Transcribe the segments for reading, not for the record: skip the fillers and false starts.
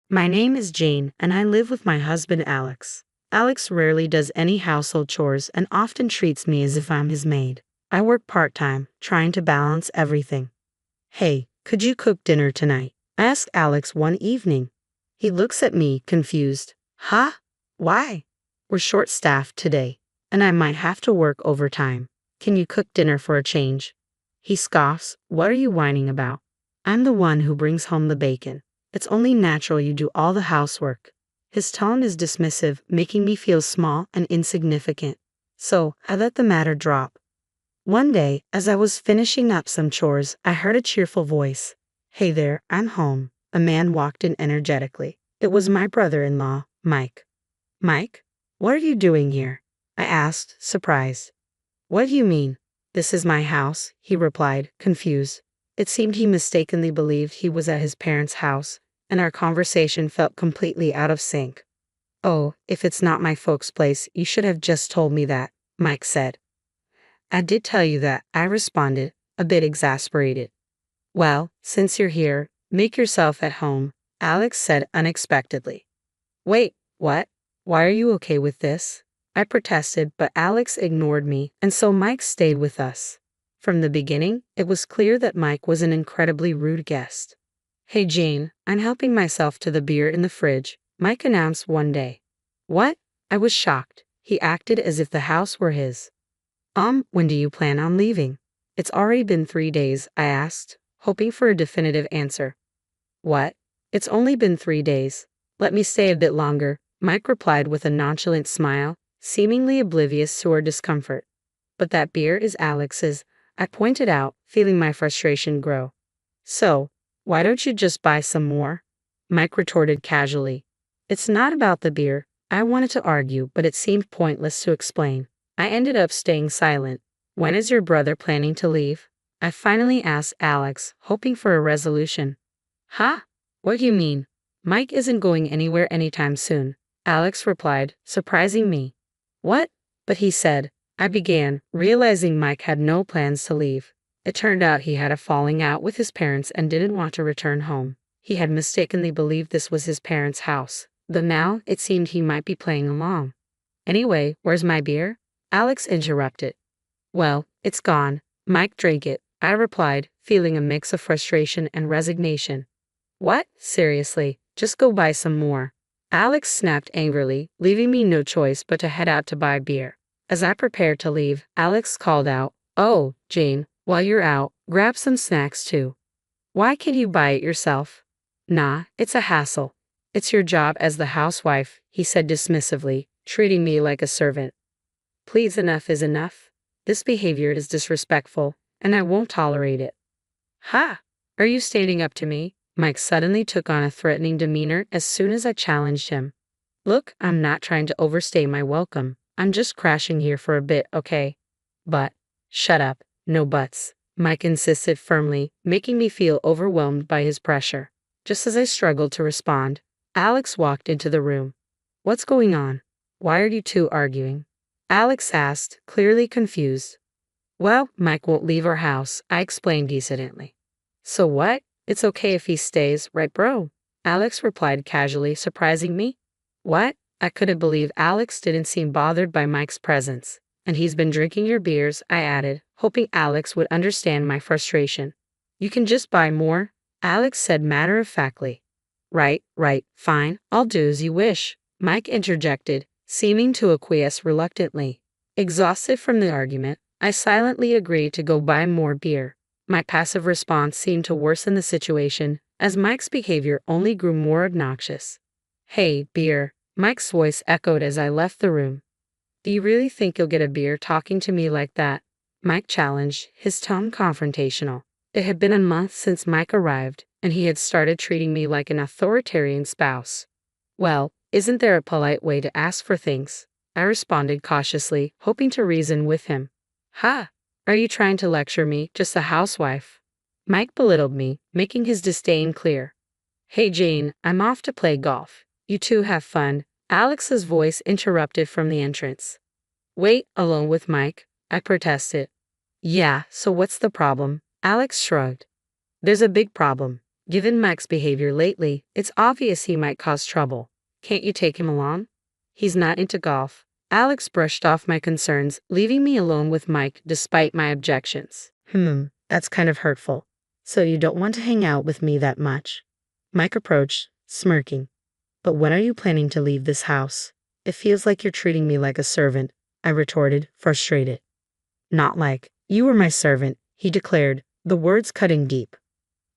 My name is Jane, and I live with my husband Alex. Alex rarely does any household chores and often treats me as if I'm his maid. I work part-time, trying to balance everything. Hey, could you cook dinner tonight? I asked Alex one evening. He looks at me, confused. Huh? Why? We're short-staffed today, and I might have to work overtime. Can you cook dinner for a change? He scoffs. What are you whining about? I'm the one who brings home the bacon. It's only natural you do all the housework. His tone is dismissive, making me feel small and insignificant. So, I let the matter drop. One day, as I was finishing up some chores, I heard a cheerful voice. Hey there, I'm home. A man walked in energetically. It was my brother-in-law, Mike. Mike? What are you doing here? I asked, surprised. What do you mean? This is my house, he replied, confused. It seemed he mistakenly believed he was at his parents' house, and our conversation felt completely out of sync. Oh, if it's not my folks' place, you should have just told me that, Mike said. I did tell you that, I responded, a bit exasperated. Well, since you're here, make yourself at home, Alex said unexpectedly. Wait, what? Why are you okay with this? I protested, but Alex ignored me, and so Mike stayed with us. From the beginning, it was clear that Mike was an incredibly rude guest. Hey Jane, I'm helping myself to the beer in the fridge, Mike announced one day. What? I was shocked. He acted as if the house were his. When do you plan on leaving? It's already been 3 days, I asked, hoping for a definitive answer. What? It's only been 3 days. Let me stay a bit longer, Mike replied with a nonchalant smile, seemingly oblivious to our discomfort. But that beer is Alex's, I pointed out, feeling my frustration grow. So, why don't you just buy some more? Mike retorted casually. It's not about the beer. I wanted to argue, but it seemed pointless to explain. I ended up staying silent. When is your brother planning to leave? I finally asked Alex, hoping for a resolution. Huh? What do you mean? Mike isn't going anywhere anytime soon, Alex replied, surprising me. What? But he said, I began, realizing Mike had no plans to leave. It turned out he had a falling out with his parents and didn't want to return home. He had mistakenly believed this was his parents' house, though now it seemed he might be playing along. Anyway, where's my beer? Alex interrupted. Well, it's gone. Mike drank it, I replied, feeling a mix of frustration and resignation. What? Seriously, just go buy some more. Alex snapped angrily, leaving me no choice but to head out to buy beer. As I prepared to leave, Alex called out, Oh, Jane, while you're out, grab some snacks too. Why can't you buy it yourself? Nah, it's a hassle. It's your job as the housewife, he said dismissively, treating me like a servant. Please, enough is enough. This behavior is disrespectful, and I won't tolerate it. Ha! Are you standing up to me? Mike suddenly took on a threatening demeanor as soon as I challenged him. Look, I'm not trying to overstay my welcome. I'm just crashing here for a bit, okay? But, shut up, no buts, Mike insisted firmly, making me feel overwhelmed by his pressure. Just as I struggled to respond, Alex walked into the room. What's going on? Why are you two arguing? Alex asked, clearly confused. Well, Mike won't leave our house, I explained decently. So what? It's okay if he stays, right bro? Alex replied casually, surprising me. What? I couldn't believe Alex didn't seem bothered by Mike's presence. And he's been drinking your beers, I added, hoping Alex would understand my frustration. You can just buy more, Alex said matter-of-factly. Right, fine, I'll do as you wish, Mike interjected, seeming to acquiesce reluctantly. Exhausted from the argument, I silently agreed to go buy more beer. My passive response seemed to worsen the situation, as Mike's behavior only grew more obnoxious. Hey, beer, Mike's voice echoed as I left the room. Do you really think you'll get a beer talking to me like that? Mike challenged, his tone confrontational. It had been a month since Mike arrived, and he had started treating me like an authoritarian spouse. Well, isn't there a polite way to ask for things? I responded cautiously, hoping to reason with him. Ha! Are you trying to lecture me, just a housewife? Mike belittled me, making his disdain clear. Hey Jane, I'm off to play golf. You two have fun, Alex's voice interrupted from the entrance. Wait, alone with Mike? I protested. Yeah, so what's the problem? Alex shrugged. There's a big problem. Given Mike's behavior lately, it's obvious he might cause trouble. Can't you take him along? He's not into golf. Alex brushed off my concerns, leaving me alone with Mike despite my objections. That's kind of hurtful. So you don't want to hang out with me that much? Mike approached, smirking. But when are you planning to leave this house? It feels like you're treating me like a servant, I retorted, frustrated. Not like, you were my servant, he declared, the words cutting deep.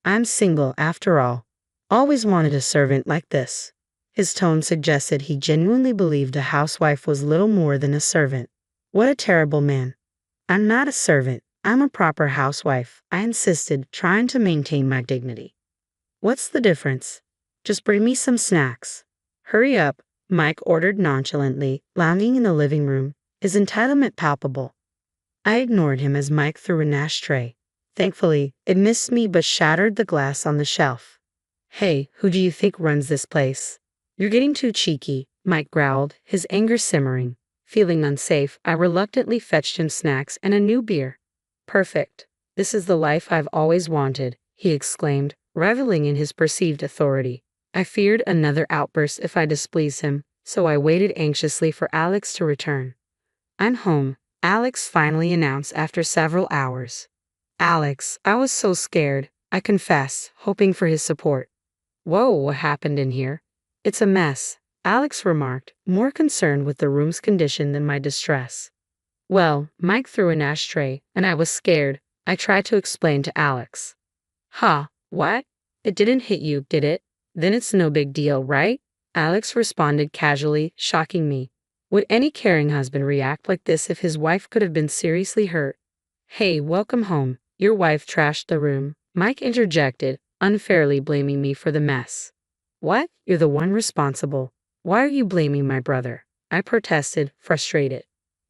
I'm single after all. Always wanted a servant like this. His tone suggested he genuinely believed a housewife was little more than a servant. What a terrible man. I'm not a servant, I'm a proper housewife, I insisted, trying to maintain my dignity. What's the difference? Just bring me some snacks. Hurry up, Mike ordered nonchalantly, lounging in the living room, his entitlement palpable. I ignored him as Mike threw an ashtray. Thankfully, it missed me but shattered the glass on the shelf. Hey, who do you think runs this place? You're getting too cheeky, Mike growled, his anger simmering. Feeling unsafe, I reluctantly fetched him snacks and a new beer. Perfect. This is the life I've always wanted, he exclaimed, reveling in his perceived authority. I feared another outburst if I displeased him, so I waited anxiously for Alex to return. I'm home, Alex finally announced after several hours. Alex, I was so scared, I confess, hoping for his support. Whoa, what happened in here? It's a mess, Alex remarked, more concerned with the room's condition than my distress. Well, Mike threw an ashtray, and I was scared, I tried to explain to Alex. What? It didn't hit you, did it? Then it's no big deal, right? Alex responded casually, shocking me. Would any caring husband react like this if his wife could have been seriously hurt? Hey, welcome home. Your wife trashed the room, Mike interjected, unfairly blaming me for the mess. What? You're the one responsible. Why are you blaming my brother? I protested, frustrated.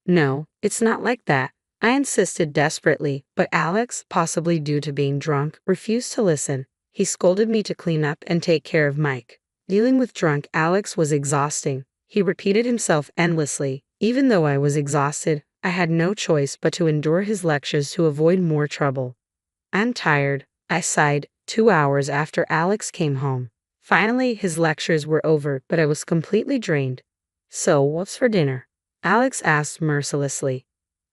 No, it's not like that. I insisted desperately, but Alex, possibly due to being drunk, refused to listen. He scolded me to clean up and take care of Mike. Dealing with drunk Alex was exhausting. He repeated himself endlessly. Even though I was exhausted, I had no choice but to endure his lectures to avoid more trouble. I'm tired, I sighed, 2 hours after Alex came home. Finally, his lectures were over, but I was completely drained. So, what's for dinner? Alex asked mercilessly.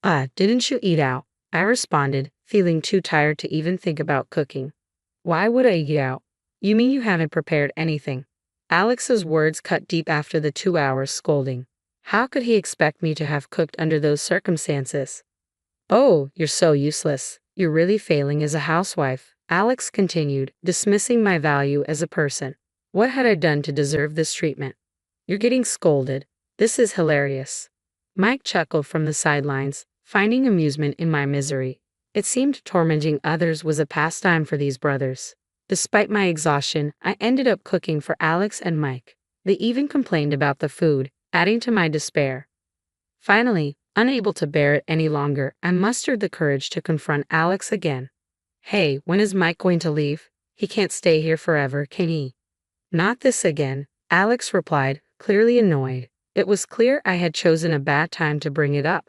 Didn't you eat out? I responded, feeling too tired to even think about cooking. Why would I eat out? You mean you haven't prepared anything? Alex's words cut deep after the 2 hours scolding. How could he expect me to have cooked under those circumstances? Oh, you're so useless. You're really failing as a housewife, Alex continued, dismissing my value as a person. What had I done to deserve this treatment? You're getting scolded. This is hilarious. Mike chuckled from the sidelines, finding amusement in my misery. It seemed tormenting others was a pastime for these brothers. Despite my exhaustion, I ended up cooking for Alex and Mike. They even complained about the food, adding to my despair. Finally, unable to bear it any longer, I mustered the courage to confront Alex again. Hey, when is Mike going to leave? He can't stay here forever, can he? Not this again, Alex replied, clearly annoyed. It was clear I had chosen a bad time to bring it up.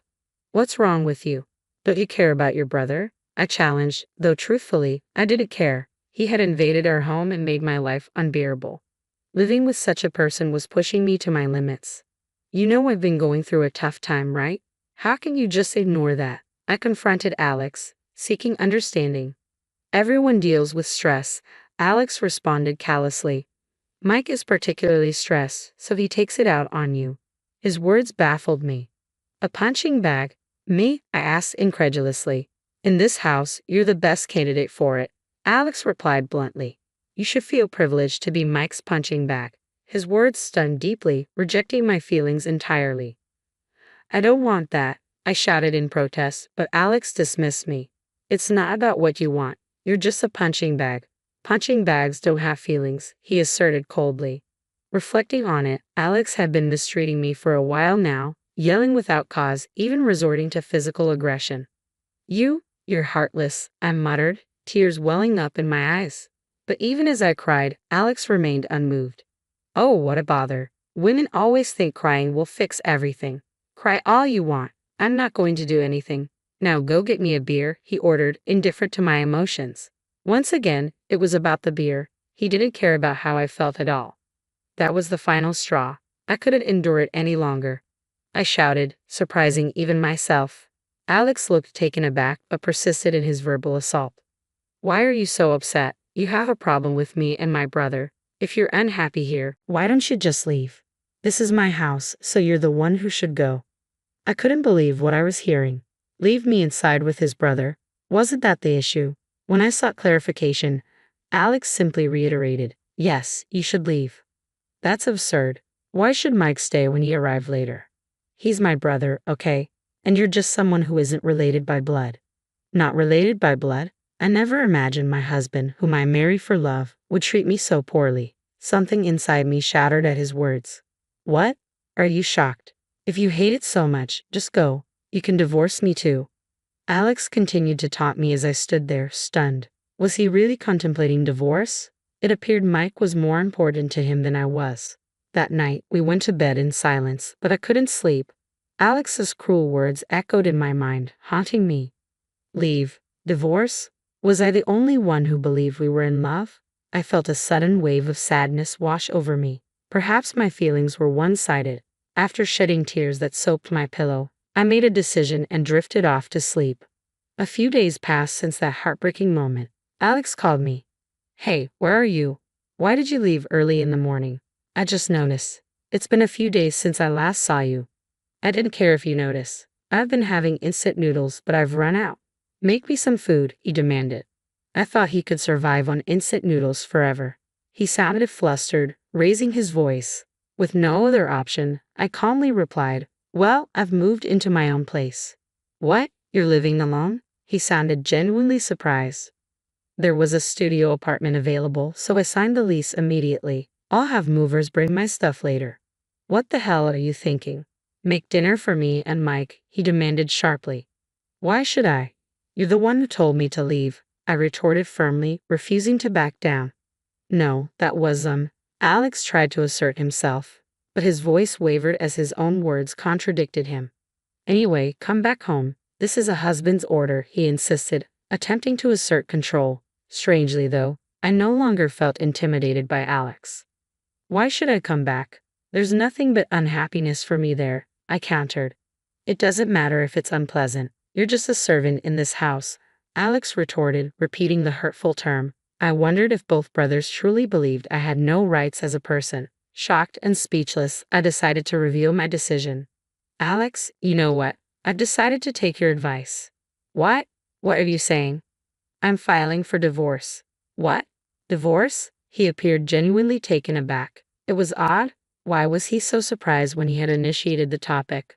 What's wrong with you? Don't you care about your brother? I challenged, though truthfully, I didn't care. He had invaded our home and made my life unbearable. Living with such a person was pushing me to my limits. You know I've been going through a tough time, right? How can you just ignore that? I confronted Alex, seeking understanding. Everyone deals with stress, Alex responded callously. Mike is particularly stressed, so he takes it out on you. His words baffled me. A punching bag? Me? I asked incredulously. In this house, you're the best candidate for it, Alex replied bluntly. You should feel privileged to be Mike's punching bag. His words stung deeply, rejecting my feelings entirely. I don't want that, I shouted in protest, but Alex dismissed me. It's not about what you want. You're just a punching bag. Punching bags don't have feelings, he asserted coldly. Reflecting on it, Alex had been mistreating me for a while now, yelling without cause, even resorting to physical aggression. You're heartless, I muttered, tears welling up in my eyes. But even as I cried, Alex remained unmoved. Oh, what a bother. Women always think crying will fix everything. Cry all you want. I'm not going to do anything. Now go get me a beer, he ordered, indifferent to my emotions. Once again, it was about the beer, He didn't care about how I felt at all. That was the final straw. I couldn't endure it any longer. I shouted, surprising even myself. Alex looked taken aback but persisted in his verbal assault. Why are you so upset? You have a problem with me and my brother. If you're unhappy here, why don't you just leave? This is my house, so you're the one who should go. I couldn't believe what I was hearing. Leave me inside with his brother. Wasn't that the issue? When I sought clarification, Alex simply reiterated, yes, you should leave. That's absurd. Why should Mike stay when he arrived later? He's my brother, okay? And you're just someone who isn't related by blood. Not related by blood? I never imagined my husband, whom I marry for love, would treat me so poorly. Something inside me shattered at his words. What? Are you shocked? If you hate it so much, just go. You can divorce me too. Alex continued to taunt me as I stood there, stunned. Was he really contemplating divorce? It appeared Mike was more important to him than I was. That night, we went to bed in silence, but I couldn't sleep. Alex's cruel words echoed in my mind, haunting me. Leave. Divorce? Was I the only one who believed we were in love? I felt a sudden wave of sadness wash over me. Perhaps my feelings were one-sided. After shedding tears that soaked my pillow, I made a decision and drifted off to sleep. A few days passed since that heartbreaking moment. Alex called me. Hey, where are you? Why did you leave early in the morning? I just noticed. It's been a few days since I last saw you. I didn't care if you noticed. I've been having instant noodles, but I've run out. Make me some food, he demanded. I thought he could survive on instant noodles forever. He sounded flustered, raising his voice. With no other option, I calmly replied, well, I've moved into my own place. What? You're living alone? He sounded genuinely surprised. There was a studio apartment available, so I signed the lease immediately. I'll have movers bring my stuff later. What the hell are you thinking? Make dinner for me and Mike, he demanded sharply. Why should I? You're the one who told me to leave, I retorted firmly, refusing to back down. No, that was Alex tried to assert himself, but his voice wavered as his own words contradicted him. Anyway, come back home. This is a husband's order, he insisted, attempting to assert control. Strangely, though, I no longer felt intimidated by Alex. Why should I come back? There's nothing but unhappiness for me there, I countered. It doesn't matter if it's unpleasant. You're just a servant in this house, Alex retorted, repeating the hurtful term. I wondered if both brothers truly believed I had no rights as a person. Shocked and speechless, I decided to reveal my decision. Alex, you know what? I've decided to take your advice. What? What are you saying? I'm filing for divorce. What? Divorce? He appeared genuinely taken aback. It was odd. Why was he so surprised when he had initiated the topic?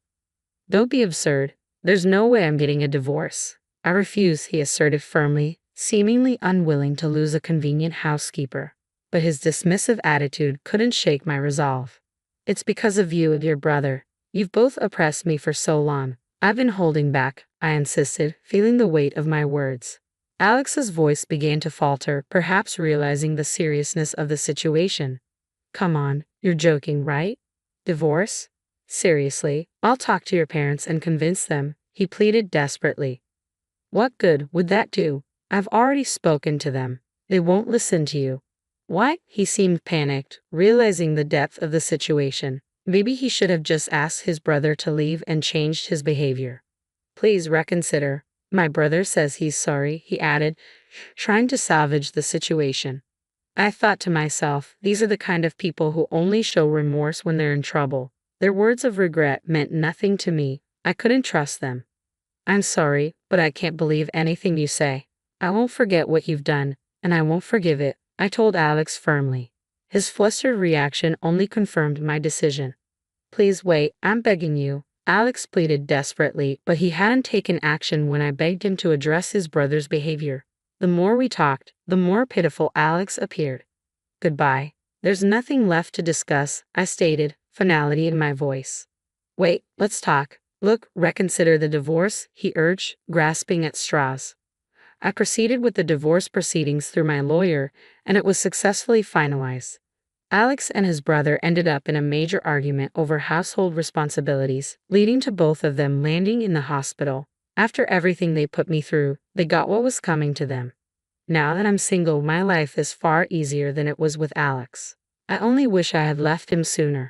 Don't be absurd. There's no way I'm getting a divorce. I refuse, he asserted firmly, seemingly unwilling to lose a convenient housekeeper. But his dismissive attitude couldn't shake my resolve. It's because of you and your brother. You've both oppressed me for so long. I've been holding back, I insisted, feeling the weight of my words. Alex's voice began to falter, perhaps realizing the seriousness of the situation. Come on, you're joking, right? Divorce? Seriously, I'll talk to your parents and convince them, he pleaded desperately. What good would that do? I've already spoken to them. They won't listen to you. What? He seemed panicked, realizing the depth of the situation. Maybe he should have just asked his brother to leave and changed his behavior. Please reconsider. My brother says he's sorry, he added, trying to salvage the situation. I thought to myself, these are the kind of people who only show remorse when they're in trouble. Their words of regret meant nothing to me. I couldn't trust them. I'm sorry, but I can't believe anything you say. I won't forget what you've done, and I won't forgive it, I told Alex firmly. His flustered reaction only confirmed my decision. Please wait, I'm begging you, Alex pleaded desperately, but he hadn't taken action when I begged him to address his brother's behavior. The more we talked, the more pitiful Alex appeared. Goodbye. There's nothing left to discuss, I stated, finality in my voice. Wait, let's talk. Look, reconsider the divorce, he urged, grasping at straws. I proceeded with the divorce proceedings through my lawyer, and it was successfully finalized. Alex and his brother ended up in a major argument over household responsibilities, leading to both of them landing in the hospital. After everything they put me through, they got what was coming to them. Now that I'm single, my life is far easier than it was with Alex. I only wish I had left him sooner.